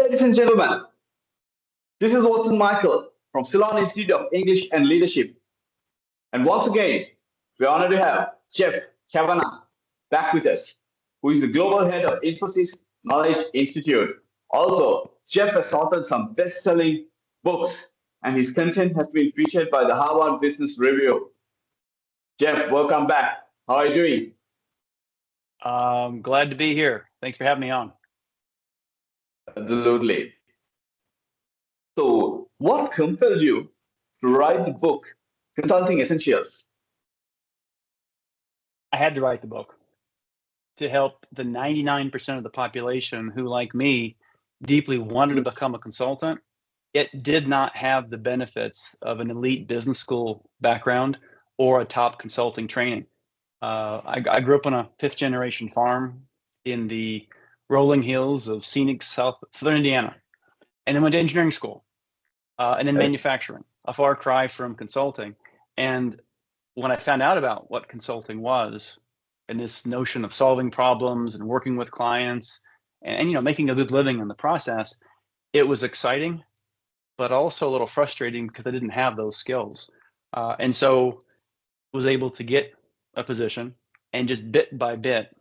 Ladies and gentlemen, this is Watson Michael from Ceylon Institute of English and Leadership. And once again, we're honored to have Jeff Kavanaugh back with us, who is the global head of Infosys Knowledge Institute. Also, Jeff has authored some best-selling books, and his content has been featured by the Harvard Business Review. Jeff, welcome back. How are you doing? Glad to be here. Thanks for having me on. Absolutely. So, what compelled you to write the book, Consulting Essentials? I had to write the book to help the 99% of the population who, like me, deeply wanted to become a consultant. It did not have the benefits of an elite business school background or a top consulting training. I grew up on a fifth-generation farm in the rolling hills of scenic southern Indiana, and then went to engineering school, and then manufacturing, a far cry from consulting. And when I found out about what consulting was, and this notion of solving problems and working with clients, and making a good living in the process, it was exciting, but also a little frustrating because I didn't have those skills, and so was able to get a position and just bit by bit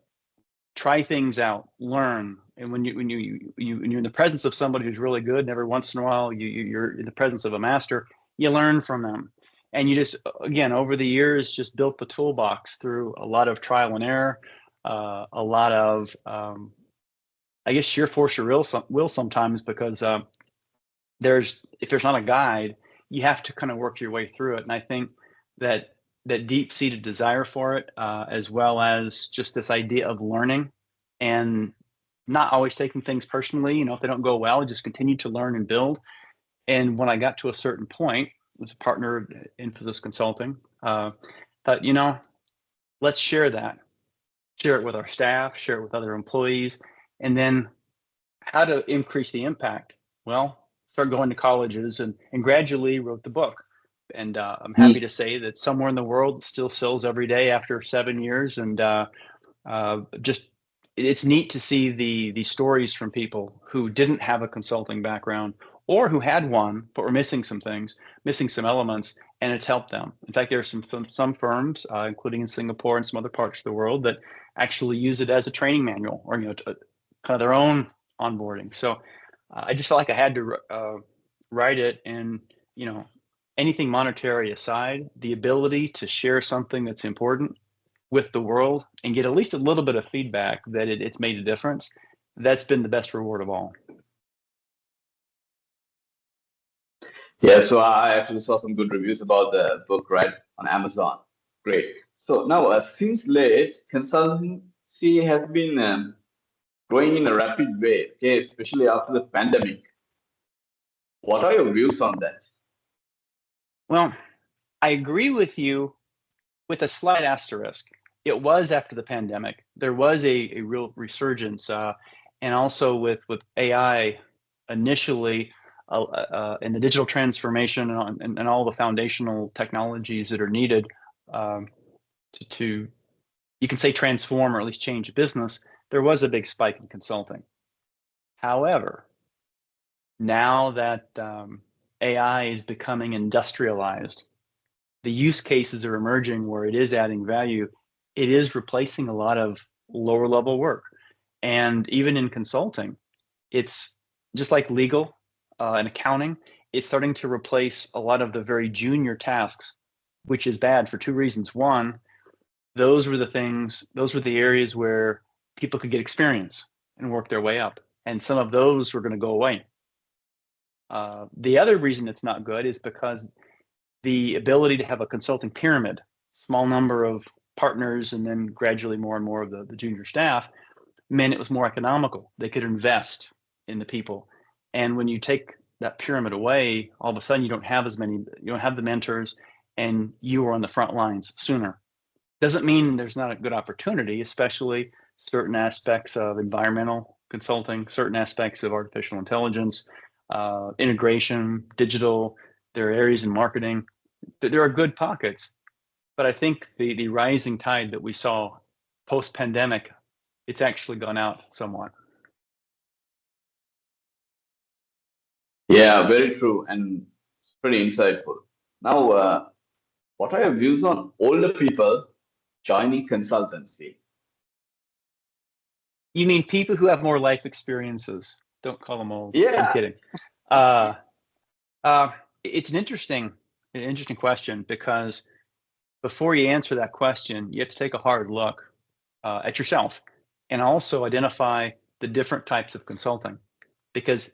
try things out, learn. And when you're in the presence of somebody who's really good, and every once in a while you're in the presence of a master, you learn from them. And you just, again, over the years, just built the toolbox through a lot of trial and error, a lot of, I guess, sheer force of will sometimes, because if there's not a guide, you have to kind of work your way through it. And I think that deep-seated desire for it, as well as just this idea of learning and not always taking things personally, if they don't go well, just continue to learn and build. And when I got to a certain point, I was a partner of Infosys Consulting, thought, let's share that. Share it with our staff, share it with other employees, and then how to increase the impact. Well, start going to colleges and gradually wrote the book. And I'm happy to say that somewhere in the world it still sells every day after 7 years. And just it's neat to see the stories from people who didn't have a consulting background or who had one but were missing some things, missing some elements, and it's helped them. In fact, there are some firms, including in Singapore and some other parts of the world, that actually use it as a training manual or kind of their own onboarding. So I just felt like I had to write it, and anything monetary aside, the ability to share something that's important with the world and get at least a little bit of feedback that it's made a difference, that's been the best reward of all. Yeah, so I actually saw some good reviews about the book, right, on Amazon. Great. So now, since late, consultancy has been growing in a rapid way, okay, especially after the pandemic. What are your views on that? Well, I agree with you with a slight asterisk. It was after the pandemic. There was a real resurgence, and also with AI initially, and the digital transformation and all the foundational technologies that are needed to you can say transform or at least change a business. There was a big spike in consulting. However, now that AI is becoming industrialized, the use cases are emerging where it is adding value. It is replacing a lot of lower level work. And even in consulting, it's just like legal and accounting, it's starting to replace a lot of the very junior tasks, which is bad for two reasons. One, those were the areas where people could get experience and work their way up. And some of those were going to go away. The other reason it's not good is because the ability to have a consulting pyramid, small number of partners, and then gradually more and more of the junior staff, meant it was more economical. They could invest in the people. And when you take that pyramid away, all of a sudden you don't have the mentors, and you are on the front lines sooner. Doesn't mean there's not a good opportunity, especially certain aspects of environmental consulting, certain aspects of artificial intelligence, integration, digital. There are areas in marketing. There are good pockets, but I think the rising tide that we saw post-pandemic, it's actually gone out somewhat. Yeah, very true and pretty insightful. Now, what are your views on older people joining consultancy? You mean people who have more life experiences? Don't call them old. I'm Yeah, kidding. Uh, it's an interesting question, because before you answer that question, you have to take a hard look at yourself and also identify the different types of consulting, because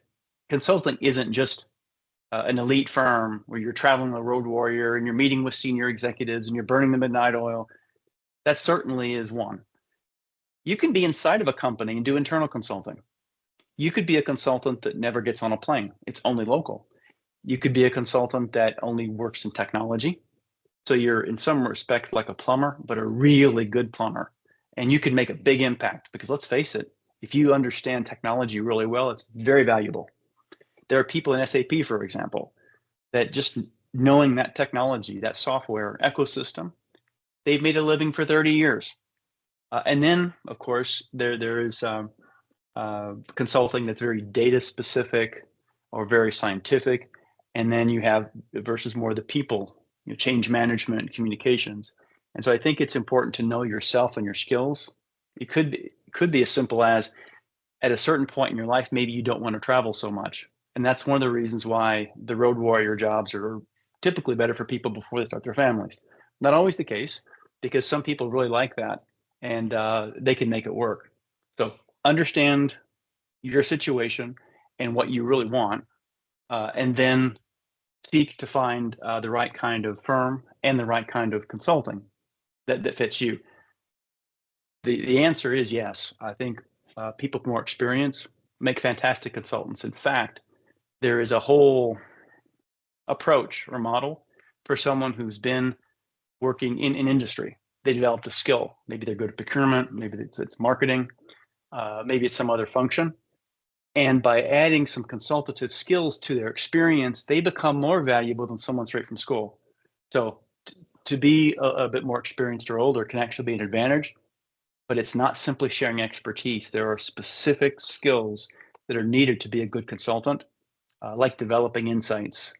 consulting isn't just an elite firm where you're traveling a road warrior and you're meeting with senior executives and you're burning the midnight oil. That certainly is one. You can be inside of a company and do internal consulting. You could be a consultant that never gets on a plane. It's only local. You could be a consultant that only works in technology. So you're in some respects like a plumber, but a really good plumber. And you can make a big impact, because let's face it, if you understand technology really well, it's very valuable. There are people in SAP, for example, that just knowing that technology, that software ecosystem, they've made a living for 30 years. And then, of course, there is consulting that's very data specific or very scientific. And then you have versus more the people, change management, communications. And so I think it's important to know yourself and your skills. It could be as simple as, at a certain point in your life, maybe you don't want to travel so much. And that's one of the reasons why the road warrior jobs are typically better for people before they start their families. Not always the case, because some people really like that, and they can make it work. So understand your situation and what you really want, and then seek to find the right kind of firm and the right kind of consulting that fits you. The answer is yes. I think people with more experience make fantastic consultants. In fact, there is a whole approach or model for someone who's been working in industry. They developed a skill. Maybe they're good at procurement. Maybe it's marketing. Maybe it's some other function. And by adding some consultative skills to their experience, they become more valuable than someone straight from school. So to be a bit more experienced or older can actually be an advantage, but it's not simply sharing expertise. There are specific skills that are needed to be a good consultant, like developing insights,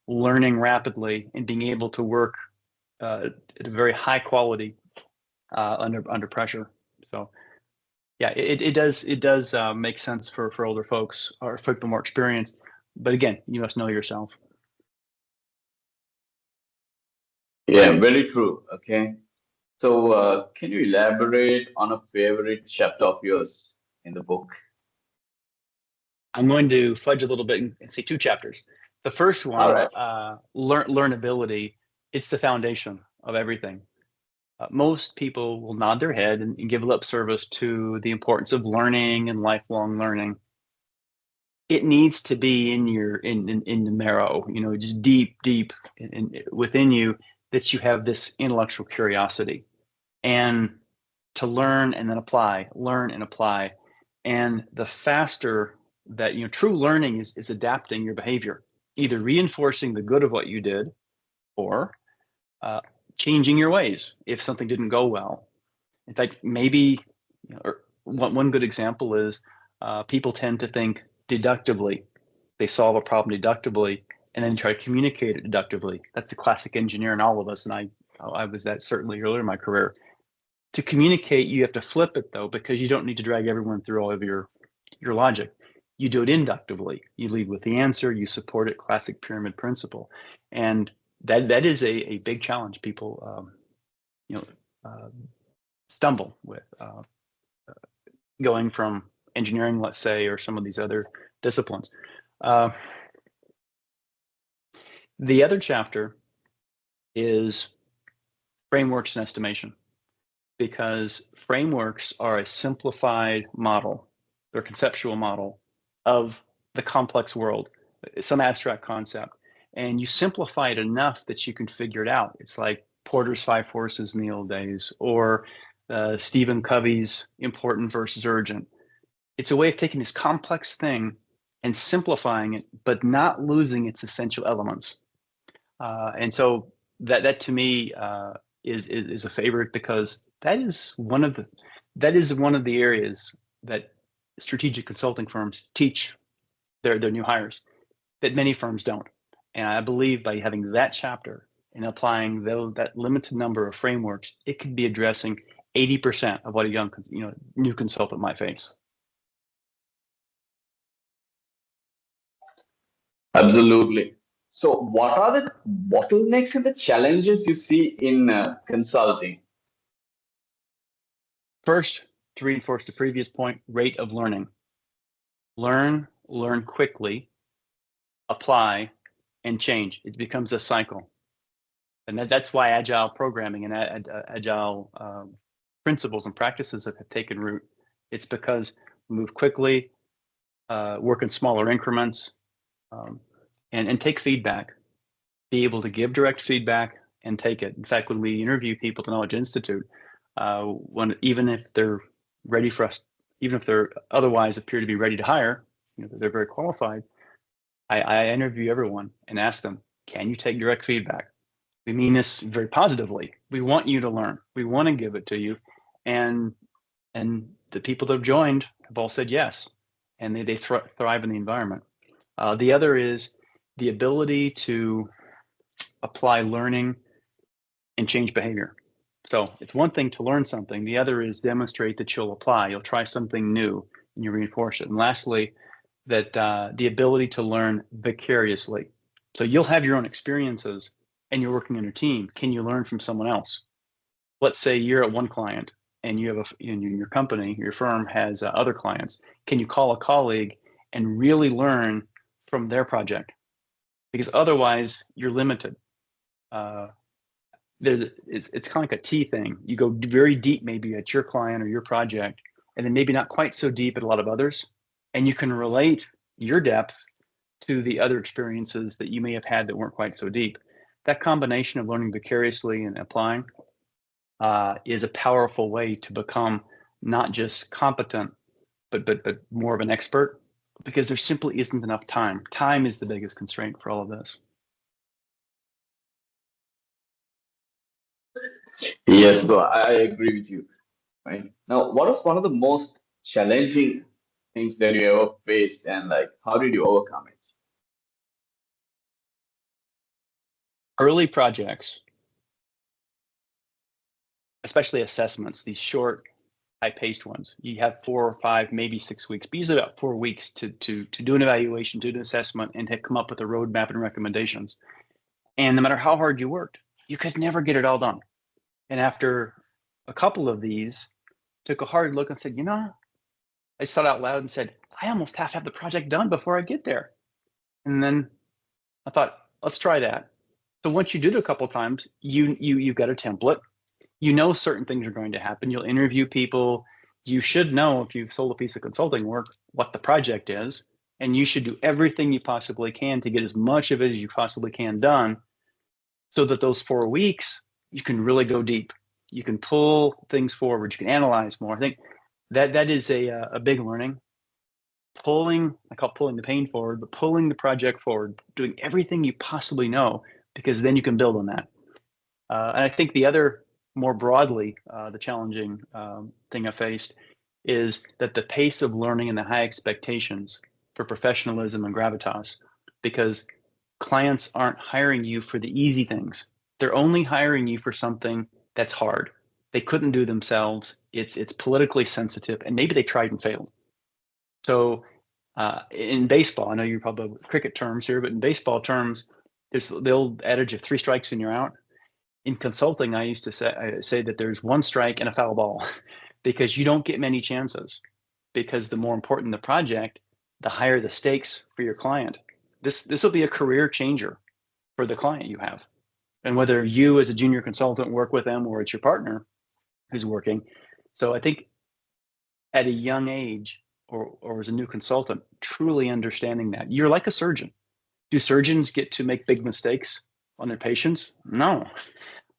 learning rapidly, and being able to work at a very high quality under pressure. So yeah, it does make sense for older folks or for people more experienced. But again, you must know yourself. yeah, very true. Okay. So, can you elaborate on a favorite chapter of yours in the book? I'm going to fudge a little bit and say two chapters. The first All one, right. learnability, it's the foundation of everything. Most people will nod their head and give lip service to the importance of learning and lifelong learning. It needs to be in your in the marrow, just deep within you, that you have this intellectual curiosity, and to learn and then apply, learn and apply. And the faster that, true learning is adapting your behavior, either reinforcing the good of what you did, or uh, changing your ways if something didn't go well. In fact, maybe, or one good example is people tend to think deductively. They solve a problem deductively and then try to communicate it deductively. That's the classic engineer in all of us, and I was that certainly earlier in my career. To communicate, you have to flip it though, because you don't need to drag everyone through all of your logic. You do it inductively. You lead with the answer. You support it. Classic pyramid principle, and that is a big challenge. People, uh, stumble with going from engineering, let's say, or some of these other disciplines. Uh, the other chapter is frameworks and estimation, because frameworks are a simplified model, or conceptual model of the complex world, some abstract concept. And you simplify it enough that you can figure it out. It's like Porter's five forces in the old days, or Stephen Covey's important versus urgent. It's a way of taking this complex thing and simplifying it, but not losing its essential elements. And so that to me is a favorite, because that is one of the areas that strategic consulting firms teach their new hires that many firms don't. And I believe by having that chapter and applying that limited number of frameworks, it could be addressing 80% of what a young, new consultant might face. Absolutely. So, what are the bottlenecks and the challenges you see in consulting? First, to reinforce the previous point, rate of learning. Learn quickly, apply, and change. It becomes a cycle. And that's why agile programming and agile principles and practices have taken root. It's because move quickly, work in smaller increments, and take feedback. Be able to give direct feedback and take it. In fact, when we interview people at the Knowledge Institute, even if they're ready for us, even if they're otherwise appear to be ready to hire, they're very qualified. I interview everyone and ask them, can you take direct feedback? We mean this very positively. We want you to learn. We want to give it to you. And the people that have joined have all said yes, and they thrive in the environment. The other is the ability to apply learning and change behavior. So it's one thing to learn something. The other is demonstrate that you'll apply. You'll try something new and you reinforce it. And lastly, that the ability to learn vicariously. So you'll have your own experiences and you're working in a team. Can you learn from someone else? Let's say you're at one client and you have in your company, your firm has other clients. Can you call a colleague and really learn from their project? Because otherwise you're limited. It's kind of like a T thing. You go very deep maybe at your client or your project, and then maybe not quite so deep at a lot of others. And you can relate your depth to the other experiences that you may have had that weren't quite so deep. That combination of learning vicariously and applying is a powerful way to become not just competent, but more of an expert, because there simply isn't enough time. Time is the biggest constraint for all of this. Yes, so I agree with you. Right now, what was one of the most challenging things that you ever faced, and like, how did you overcome it? Early projects, especially assessments, these short, high-paced ones, you have 4 or 5, maybe 6 weeks, but usually about 4 weeks to do an evaluation, to do an assessment, and to come up with a roadmap and recommendations. And no matter how hard you worked, you could never get it all done. And after a couple of these, took a hard look and said, I just thought out loud and said, I almost have to have the project done before I get there. And then I thought, let's try that. So once you do it a couple of times, you've got a template. You know certain things are going to happen. You'll interview people. You should know, if you've sold a piece of consulting work, what the project is. And you should do everything you possibly can to get as much of it as you possibly can done, so that those 4 weeks, you can really go deep. You can pull things forward. You can analyze more. I think that is a big learning. I call pulling the pain forward, but pulling the project forward, doing everything you possibly know, because then you can build on that. And I think the other, more broadly, the challenging thing I faced is that the pace of learning and the high expectations for professionalism and gravitas, because clients aren't hiring you for the easy things. They're only hiring you for something that's hard. They couldn't do themselves. It's politically sensitive, and maybe they tried and failed. So in baseball, I know you're probably cricket terms here, but in baseball terms, there's the old adage of 3 strikes and you're out. In consulting, I used to say that there's 1 strike and a foul ball, because you don't get many chances. Because the more important the project, the higher the stakes for your client. This will be a career changer for the client you have. And whether you as a junior consultant work with them or it's your partner who's working. So I think at a young age, or as a new consultant, truly understanding that you're like a surgeon. Do surgeons get to make big mistakes on their patients? No.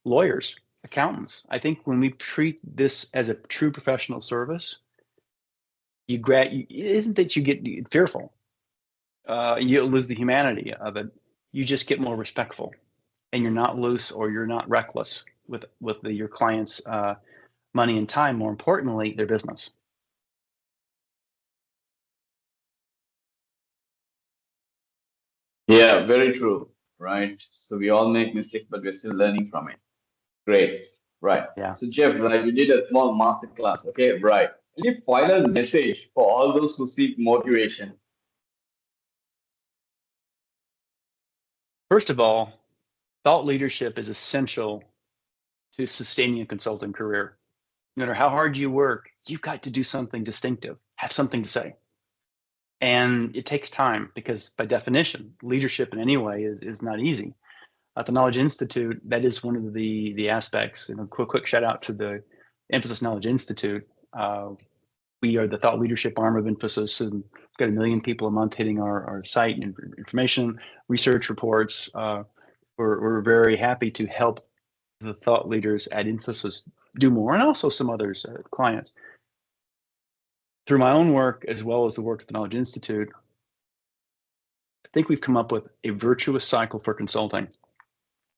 Lawyers, accountants. I think when we treat this as a true professional service, it isn't that you get fearful. You lose the humanity of it. You just get more respectful, and you're not loose or you're not reckless with your clients' money and time. More importantly, their business. Yeah, very true. Right. So we all make mistakes, but we're still learning from it. Great. Right. Yeah. So Jeff, right, we did a small masterclass. Okay, right. Any final message for all those who seek motivation? First of all, thought leadership is essential to sustaining a consulting career. No matter how hard you work, you've got to do something distinctive, have something to say. And it takes time because, by definition, leadership in any way is not easy. At the Knowledge Institute, that is one of the aspects. Quick shout out to the Infosys Knowledge Institute. We are the thought leadership arm of Infosys, and we've got 1 million people a month hitting our site and information, research reports. We're very happy to help the thought leaders at Infosys do more, and also some others, clients. Through my own work, as well as the work at the Knowledge Institute, I think we've come up with a virtuous cycle for consulting.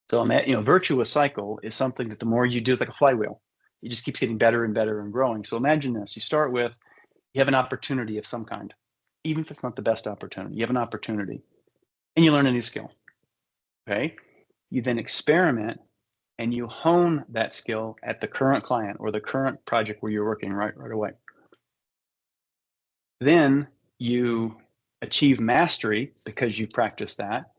So, virtuous cycle is something that the more you do, it's like a flywheel. It just keeps getting better and better and growing. So imagine this: you start with, you have an opportunity of some kind, even if it's not the best opportunity. You have an opportunity, and you learn a new skill. Okay, you then experiment and you hone that skill at the current client or the current project where you're working right away. Then you achieve mastery because you practice that,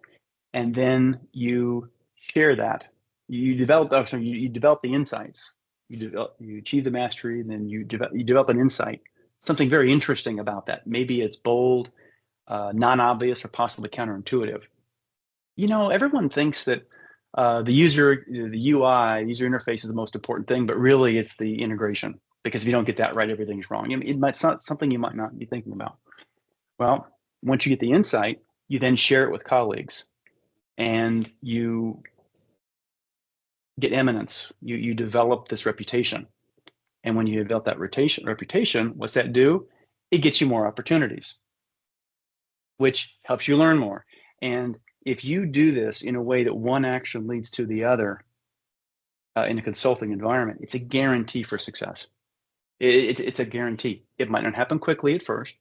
and then you share that. You develop the insights. You achieve the mastery, and then you develop an insight, something very interesting about that. Maybe it's bold, non-obvious, or possibly counterintuitive. Everyone thinks that the UI, user interface is the most important thing, but really it's the integration, because if you don't get that right, everything's wrong. It's not something you might not be thinking about. Well, once you get the insight, you then share it with colleagues, and you get eminence. You develop this reputation. And when you develop that reputation, what's that do? It gets you more opportunities, which helps you learn more. And if you do this in a way that one action leads to the other in a consulting environment, it's a guarantee for success. It's a guarantee. It might not happen quickly at first.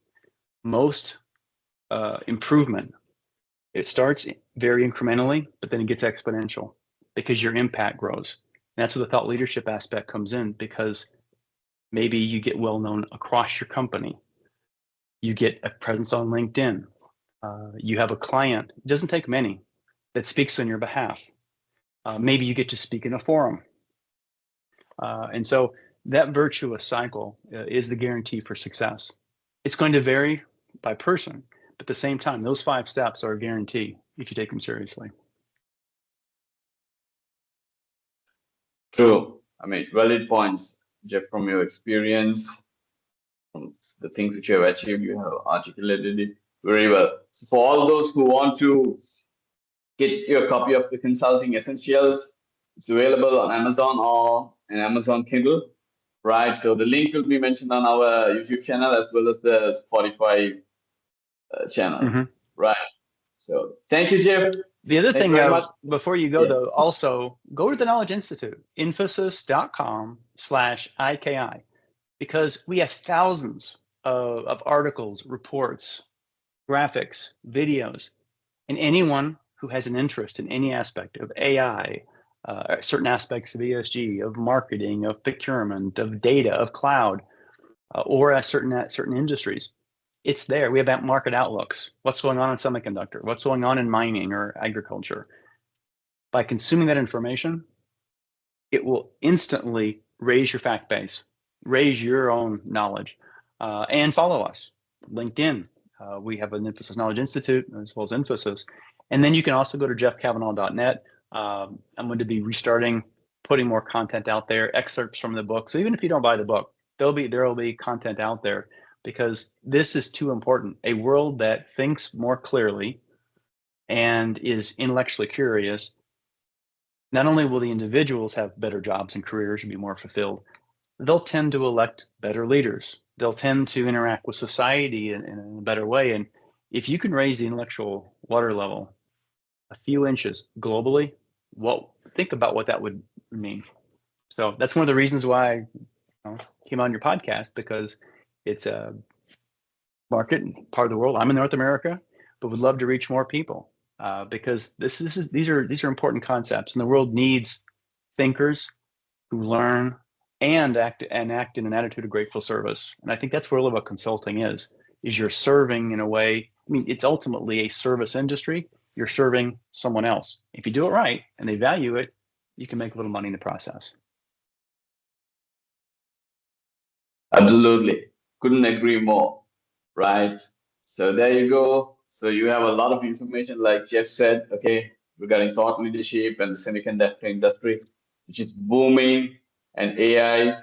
Most improvement, it starts very incrementally, but then it gets exponential because your impact grows. And that's where the thought leadership aspect comes in, because maybe you get well known across your company. You get a presence on LinkedIn. You have a client, it doesn't take many, that speaks on your behalf. Maybe you get to speak in a forum. And so that virtuous cycle is the guarantee for success. It's going to vary by person, but at the same time, those 5 steps are a guarantee if you take them seriously. True. I mean, valid points, Jeff, from your experience, from the things which you have achieved, you have articulated it very well. So for all those who want to get your copy of the Consulting Essentials, it's available on Amazon or an Amazon Kindle, right? So the link will be mentioned on our YouTube channel as well as the Spotify channel, right? So thank you, Jeff. The other Thank thing, you very much. before you go, though, also go to the Knowledge Institute, infosys.com/IKI, because we have thousands of articles, reports, graphics, videos, and anyone who has an interest in any aspect of AI, certain aspects of ESG, of marketing, of procurement, of data, of cloud, or at certain industries. It's there. We have market outlooks. What's going on in semiconductor? What's going on in mining or agriculture? By consuming that information, it will instantly raise your fact base, raise your own knowledge, and follow us. LinkedIn. We have an Infosys Knowledge Institute as well as Infosys. And then you can also go to jeffkavanaugh.net. I'm going to be restarting, putting more content out there, excerpts from the book. So even if you don't buy the book, there will be content out there, because this is too important. A world that thinks more clearly and is intellectually curious, not only will the individuals have better jobs and careers and be more fulfilled, they'll tend to elect better leaders. They'll tend to interact with society in a better way. And if you can raise the intellectual water level a few inches globally, think about what that would mean. So that's one of the reasons why I came on your podcast, because it's a market part of the world. I'm in North America, but would love to reach more people. because these are important concepts, and the world needs thinkers who learn and act in an attitude of grateful service. And I think that's where all about consulting is you're serving in a way. I mean, it's ultimately a service industry. You're serving someone else. If you do it right and they value it, you can make a little money in the process. Absolutely. Couldn't agree more. Right. So there you go. So you have a lot of information, like Jeff said, okay, regarding thought leadership and the semiconductor industry, which is booming, and AI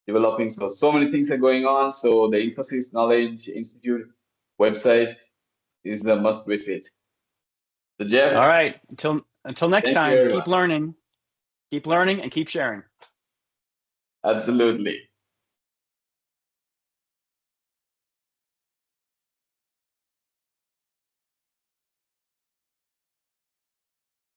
developing. So many things are going on. So the Infosys Knowledge Institute website is the must visit. So Jeff. All right. Until next Thank you, time, everyone. keep learning and keep sharing. Absolutely.